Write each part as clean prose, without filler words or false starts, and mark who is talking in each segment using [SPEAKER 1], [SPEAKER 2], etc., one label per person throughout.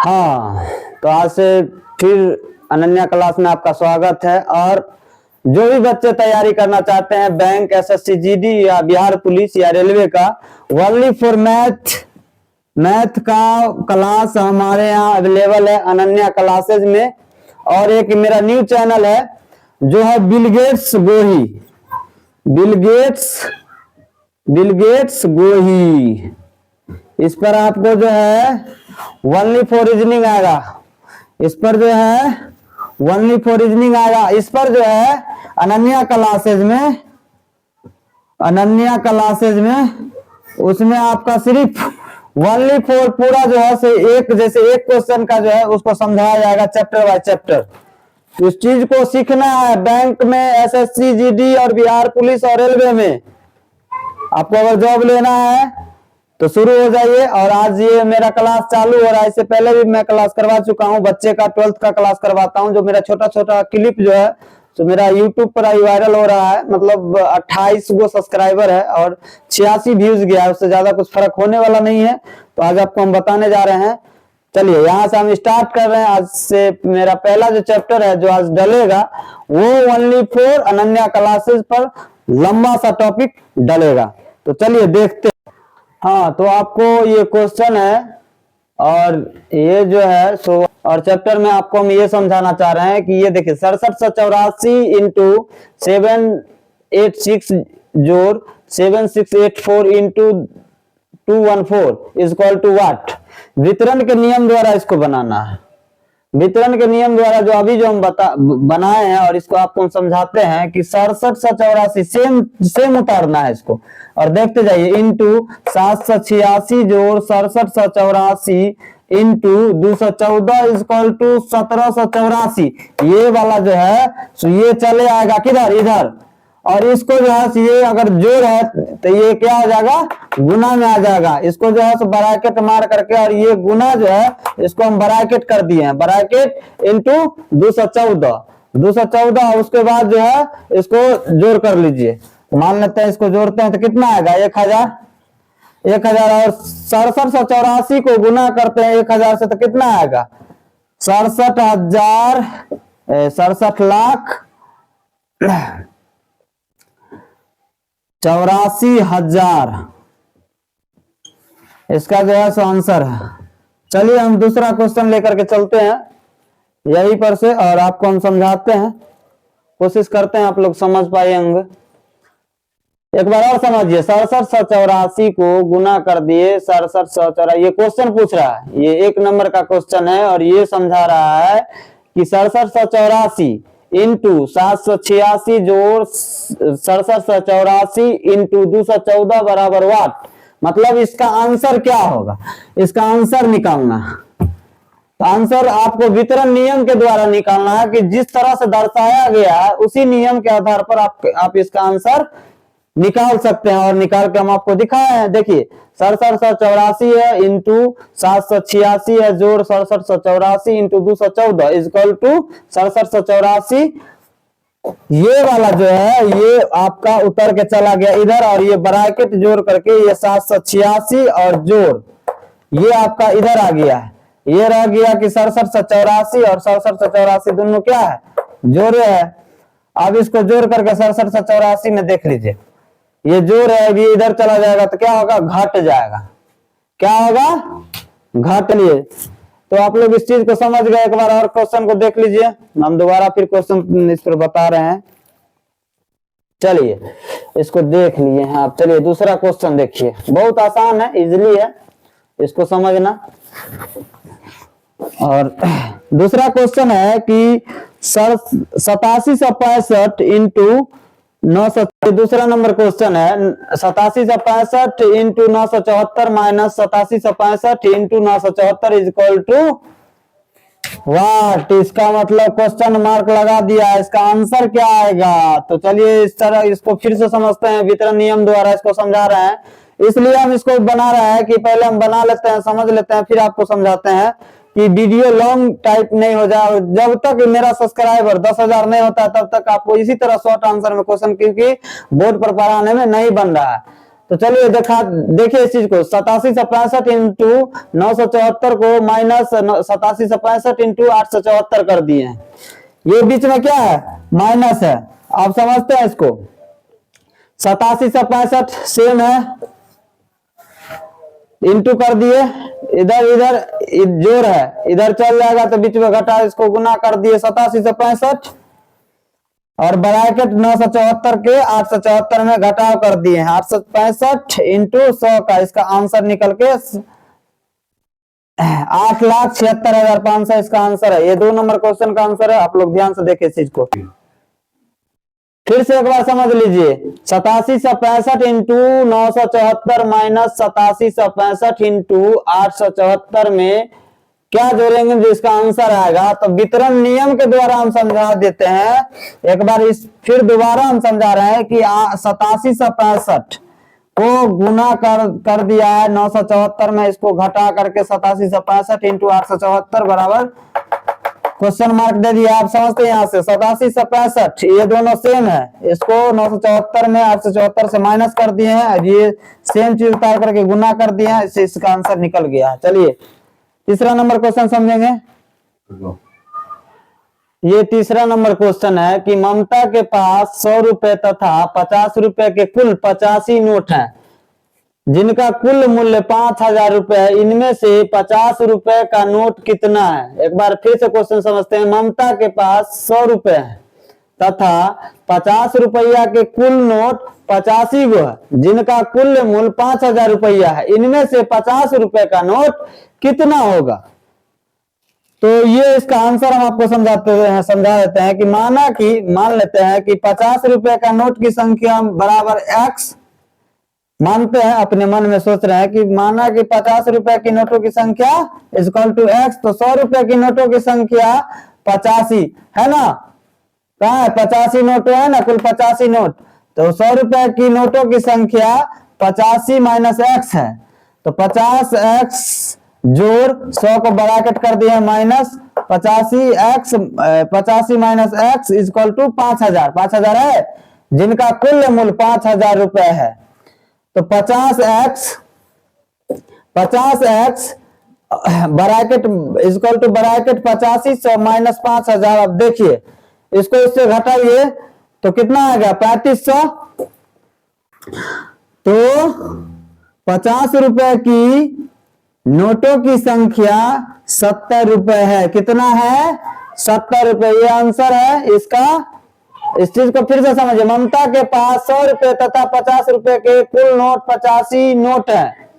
[SPEAKER 1] हाँ, तो आज से फिर अनन्या क्लास में आपका स्वागत है। और जो भी बच्चे तैयारी करना चाहते हैं बैंक, एसएससी, जीडी या बिहार पुलिस या रेलवे का, ओनली फॉर मैथ का क्लास हमारे यहाँ अवेलेबल है अनन्या क्लासेज में। और एक मेरा न्यू चैनल है जो है बिल गेट्स गोही। इस पर आपको जो है ओनली फॉर रीजनिंग आएगा। इस पर जो है अनन्या क्लासेज में उसमें आपका सिर्फ ओनली फॉर पूरा जो है से एक क्वेश्चन का जो है उसको समझाया जाएगा चैप्टर बाय चैप्टर। उस चीज को सीखना है बैंक में, एसएससी, जीडी और बिहार पुलिस और रेलवे में आपको अगर जॉब लेना है तो शुरू हो जाइए। और आज ये मेरा क्लास चालू हो रहा है। इससे पहले भी मैं क्लास करवा चुका हूँ, बच्चे का 12th का क्लास करवाता हूँ। जो मेरा छोटा छोटा क्लिप जो है तो मेरा यूट्यूब पर अभी वायरल हो रहा है। मतलब 28 गो सब्सक्राइबर है और 86 व्यूज गया है। उससे ज्यादा कुछ फर्क होने वाला नहीं है। तो आज आपको हम बताने जा रहे हैं। चलिए यहाँ से हम स्टार्ट कर रहे हैं। आज से मेरा पहला जो चैप्टर है जो आज डलेगा वो ओनली फॉर अनन्या क्लासेस पर लंबा सा टॉपिक डलेगा। तो चलिए देखते हैं। हाँ, तो आपको ये क्वेश्चन है और ये जो है सो और चैप्टर में आपको हम ये समझाना चाह रहे हैं कि ये देखिए 6784 इंटू 786 जोड़ 7684 into 214 is equal to what. वितरण के नियम द्वारा इसको बनाना है। वितरण के नियम द्वारा जो अभी जो हम बनाए हैं और इसको आपको हम समझाते हैं कि 6784 सेम उतारना है इसको। और देखते जाइए इंटू 786 जोड़ 6784 इंटू 214 इक्वल टू 1784। ये वाला जो है तो ये चले आएगा किधर, इधर। और इसको जो है ये अगर जोड़ है तो ये क्या हो जाएगा, गुना में आ जाएगा। इसको जो है सो ब्रैकेट मार करके और ये गुना जो है इसको हम ब्रैकेट कर दिए हैं, ब्रैकेट इंटू 214। उसके बाद जो है इसको जोड़ कर लीजिए। मान लेते हैं इसको जोड़ते हैं तो कितना आएगा 1000 और 6784 को गुना करते हैं 1000 से तो कितना आएगा 67 लाख 84,000 इसका जो है सो आंसर है। चलिए हम दूसरा क्वेश्चन लेकर के चलते हैं यहीं पर से और आपको हम समझाते हैं, कोशिश करते हैं आप लोग समझ पाएंगे। एक बार और समझिए, 6784 को गुना कर दिए 6784। ये क्वेश्चन पूछ रहा है, ये 1 नंबर का क्वेश्चन है और ये समझा रहा है कि 6784 इंटू 786 जोड़ 6784 इंटू 214 बराबर व्हाट। मतलब इसका आंसर क्या होगा, इसका आंसर निकालना। तो आंसर आपको वितरण नियम के द्वारा निकालना है कि जिस तरह से दर्शाया गया है उसी नियम के आधार पर आप इसका आंसर निकाल सकते हैं। और निकाल के हम आपको दिखाए हैं। देखिए 6784 है इंटू 786 है जोड़ 6784 इंटू 214 इक्वल टू 6784। ये वाला जो है ये आपका उतर के चला गया इधर और ये ब्रैकेट जोड़ करके ये 786 और जोड़ ये आपका इधर आ गया है। ये रह गया कि 6784 और 6784 दोनों क्या है, जोड़े है। अब इसको जोड़ करके 6784 में देख लीजिए ये जोड़ है, अभी इधर चला जाएगा तो क्या होगा, घट जाएगा। क्या होगा, घट लिए। तो आप लोग इस चीज को समझ गए। एक बार और क्वेश्चन को देख लीजिए, हम दोबारा फिर क्वेश्चन इस पर बता रहे हैं। चलिए इसको देख लिए हैं आप। चलिए दूसरा क्वेश्चन देखिए, बहुत आसान है, इजिली है, इसको समझना। और दूसरा क्वेश्चन है कि 8765 इंटू 900। दूसरा नंबर क्वेश्चन है 8765 into 974 minus 8765 into 974 is equal to what. इसका मतलब क्वेश्चन मार्क लगा दिया है, इसका आंसर क्या आएगा। तो चलिए इस तरह इसको फिर से समझते हैं। वितरण नियम द्वारा इसको समझा रहे हैं, इसलिए हम इसको बना रहे हैं कि पहले हम बना लेते हैं, समझ लेते हैं, फिर आपको समझाते हैं कि वीडियो लॉन्ग टाइप नहीं हो जाए। जब तक मेरा सब्सक्राइबर 10,000 नहीं होता तब तक आपको इसी तरह शॉर्ट आंसर में क्वेश्चन, क्योंकि बोर्ड पर पढ़ाने में नहीं बन रहा है। तो चलिए देखिए इस चीज को 87 से 65 इंटू 974 को माइनस 87 से 65 इंटू 874 कर दिए हैं। ये बीच में क्या है, माइनस है। आप समझते हैं इसको, 87 से 65 सेम है, इंटू कर दिए, इधर इधर जोड़ है, इधर चल जाएगा तो बीच में घटा, इसको गुना कर दिए 87 से 65 और ब्रैकेट 974 के 874 में घटाव कर दिए हैं। 865 इंटू 100 का इसका आंसर निकल के 8,76,500 इसका आंसर है। ये 2 नंबर क्वेश्चन का आंसर है। आप लोग ध्यान से देखें इस चीज को, फिर से एक बार समझ लीजिए। 87 से 65 इंटू 974 माइनस 87 से 65 इंटू 874 में क्या जोड़ेंगे जिसका आंसर आएगा। तो वितरण नियम के द्वारा हम समझा देते हैं। एक बार फिर दोबारा हम समझा रहे हैं कि 87 से 65 को गुना कर दिया है 974 में, इसको घटा करके 87 से 65 इंटू 874 बराबर क्वेश्चन मार्क दे दिया। आप समझते हैं यहाँ से 87 से 65 ये दोनों सेम है, इसको 974 में 874 से माइनस कर दिए हैं, ये सेम चीज उतार करके गुना कर दिए हैं, इससे इसका आंसर निकल गया। चलिए तीसरा नंबर क्वेश्चन समझेंगे। ये तीसरा नंबर क्वेश्चन है कि ममता के पास 100 रुपए तथा 50 रुपए के कुल 85 नोट हैं, जिनका कुल मूल्य 5,000 रुपए है। इनमें से 50 रुपए का नोट कितना है। एक बार फिर से क्वेश्चन समझते हैं। ममता के पास 100 रुपए है तथा 50 रुपया के कुल नोट 85 गो है, जिनका कुल मूल्य 5,000 रुपया है। इनमें से 50 रुपए का नोट कितना होगा। तो ये इसका आंसर हम आपको समझा देते हैं कि मान लेते हैं कि 50 रुपए का नोट की संख्या बराबर x, मानते हैं अपने मन में सोच रहे हैं कि माना कि 50 रुपए की नोटों की संख्या इक्वल टू x, तो 100 रुपए की नोटों की संख्या 85 है ना, कहाँ है 85 नोट है ना, कुल 85 नोट। तो 100 रुपए की नोटों की संख्या 85 माइनस x है, तो 50x जोड़ 100 को ब्रैकेट कर दिया minus 85 minus x equal to 5,000। 5,000 है, जिनका कुल मूल्य 5,000 रुपए है। तो 50x bracket equal to bracket 85 minus 5,000। अब देखिए इसको इससे घटाइए तो कितना आएगा 3500। तो 50 रुपए की नोटों की संख्या 70 रुपए है। कितना है 70 रुपए, ये आंसर है इसका। इस चीज को फिर से समझिए। ममता के पास 100 रुपए तथा 50 रुपए के कुल नोट 85 नोट है।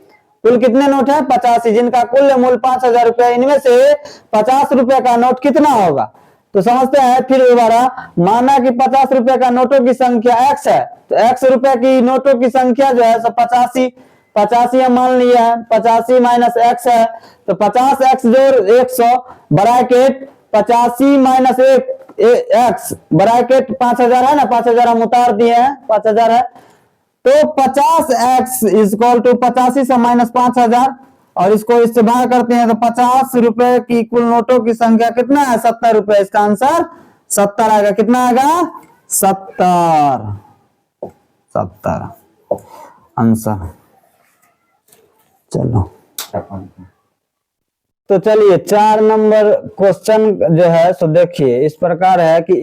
[SPEAKER 1] कुल कितने नोट है 85, जिनका कुल मूल्य 5,000 रुपए। इनमें से 50 रुपए का नोट कितना होगा। तो समझते हैं फिर दोबारा। माना कि 50 रुपए का नोटों की संख्या x है, तो x रुपए की नोटों की संख्या जो है 85 मान लिया है। 85 माइनस x है, तो 50x जोड़ 100 ब्रैकेट 85 माइनस x ब्रैकेट 5,000 है ना, 5,000 हम उतार दिए हैं, 5,000 है। तो 50x इक्वल टू 85 से माइनस 5,000 और इसको इससे भाग करते हैं तो 50 रुपए की कुल नोटों की संख्या कितना है 70 रुपए। इसका आंसर 70 आएगा। कितना आएगा 70 आंसर। चलो तो चलिए 4 नंबर क्वेश्चन जो है सो देखिए इस प्रकार है कि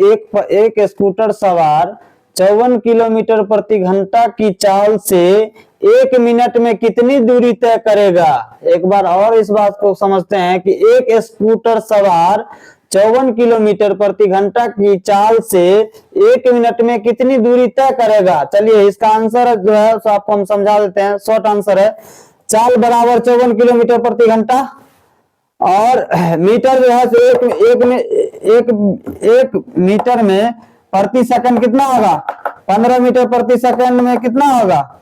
[SPEAKER 1] एक स्कूटर सवार 54 किलोमीटर प्रति घंटा की चाल से 1 मिनट में कितनी दूरी तय करेगा। एक बार और इस बात को समझते हैं कि एक स्कूटर सवार 54 किलोमीटर प्रति घंटा की चाल से 1 मिनट में कितनी दूरी तय करेगा। चलिए इसका आंसर जो है सो आपको हम समझा देते हैं। शॉर्ट आंसर है चाल बराबर 54 किलोमीटर प्रति घंटा और मीटर जो है एक मीटर में प्रति सेकंड कितना होगा 15 मीटर प्रति सेकंड में कितना होगा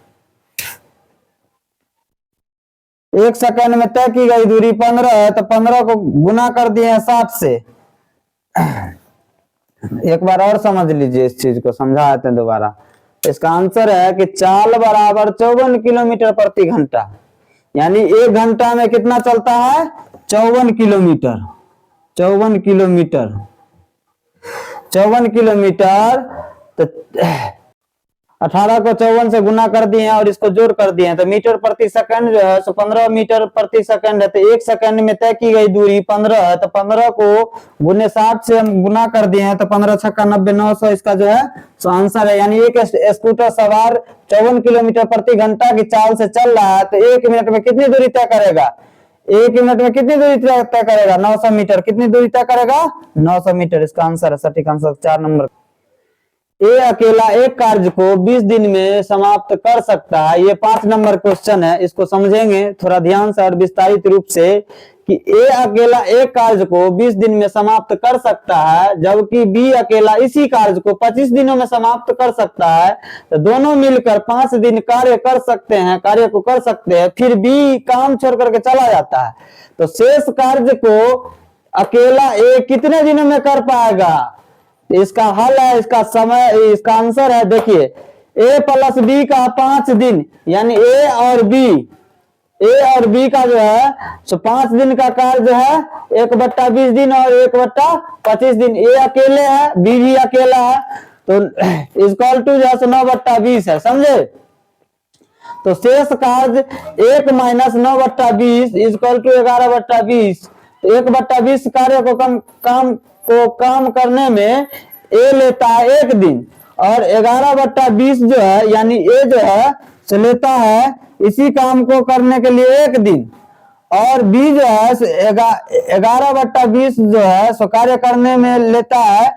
[SPEAKER 1] 1 सेकंड में तय की गई दूरी 15 है, तो 15 को गुना कर दिए हैं 60 से। एक बार और समझ लीजिए इस चीज को, समझाते हैं दोबारा। इसका आंसर है कि चाल बराबर 54 किलोमीटर प्रति घंटा, यानी 1 घंटा में कितना चलता है 54 किलोमीटर। 54 किलोमीटर तो 18 को 54 से गुना कर दिए हैं और इसको जोड़ कर दिए हैं, तो मीटर प्रति सेकंड जो है 15 मीटर प्रति सेकंड है, तो 1 सेकंड में तय की गई दूरी 15 है, तो 15 को गुने 60 से हम गुना कर दिए हैं, तो 15 छक्का 90 900 इसका जो है सो आंसर है। यानी एक स्कूटर सवार 54 किलोमीटर प्रति घंटा की चाल से चल रहा है, तो 1 मिनट में कितनी दूरी तय करेगा? 1 मिनट में कितनी दूरी तय करेगा? 900 मीटर। कितनी दूरी तय करेगा? 900 मीटर। इसका आंसर है, सटीक आंसर 4 नंबर। ए अकेला एक कार्य को 20 दिन में समाप्त कर सकता है। ये 5 नंबर क्वेश्चन है, इसको समझेंगे थोड़ा ध्यान से और विस्तारित रूप से कि ए अकेला एक कार्य को 20 दिन में समाप्त कर सकता है, जबकि बी अकेला इसी कार्य को 25 दिनों में समाप्त कर सकता है। तो दोनों मिलकर 5 दिन कार्य कर सकते हैं, कार्य को कर सकते हैं, फिर बी काम छोड़ करके चला जाता है, तो शेष कार्य को अकेला ए कितने दिनों में कर पाएगा? इसका हल है, इसका समय, इसका आंसर है, देखिए ए प्लस बी का 5 दिन, यानी ए और बी का जो है सो 5 दिन का कार्य जो है 1/20 दिन और 1/25 दिन। ए अकेले है, बी भी अकेला है, तो इक्वल टू जो है 9/20 है, समझे? तो शेष कार्य 1 माइनस 9/20 इक्वल टू 11/20। 1/20 कार्य को काम करने में ए लेता है 1 दिन, और 11/20 जो है यानी ए जो है से लेता है इसी काम को करने के लिए 1 दिन, और बी जो है 11/20 जो है सो कार्य करने में लेता है,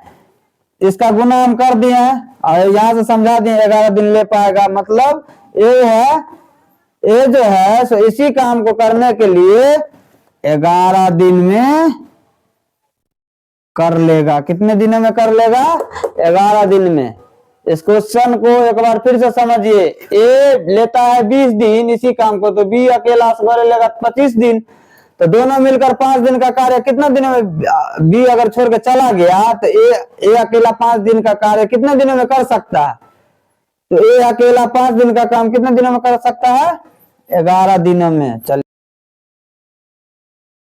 [SPEAKER 1] इसका गुना हम कर दिए हैं और यहाँ से समझा दिए 11 दिन ले पाएगा। मतलब ए जो है सो इसी काम को करने के लिए 11 दिन में कर लेगा। कितने दिनों में कर लेगा? 11 दिन में। इस क्वेश्चन को एक बार फिर से समझिए। ए लेता है 20 दिन इसी काम को, तो बी अकेला सवेरे लेगा 25 दिन, तो दोनों मिलकर 5 दिन का कार्य कितना दिनों में? बी अगर छोड़ के चला गया तो ए अकेला 5 दिन का कार्य कितने दिनों में कर सकता है? तो ए अकेला 5 दिन का काम कितने दिनों में कर सकता है? 11 दिनों में। चलिए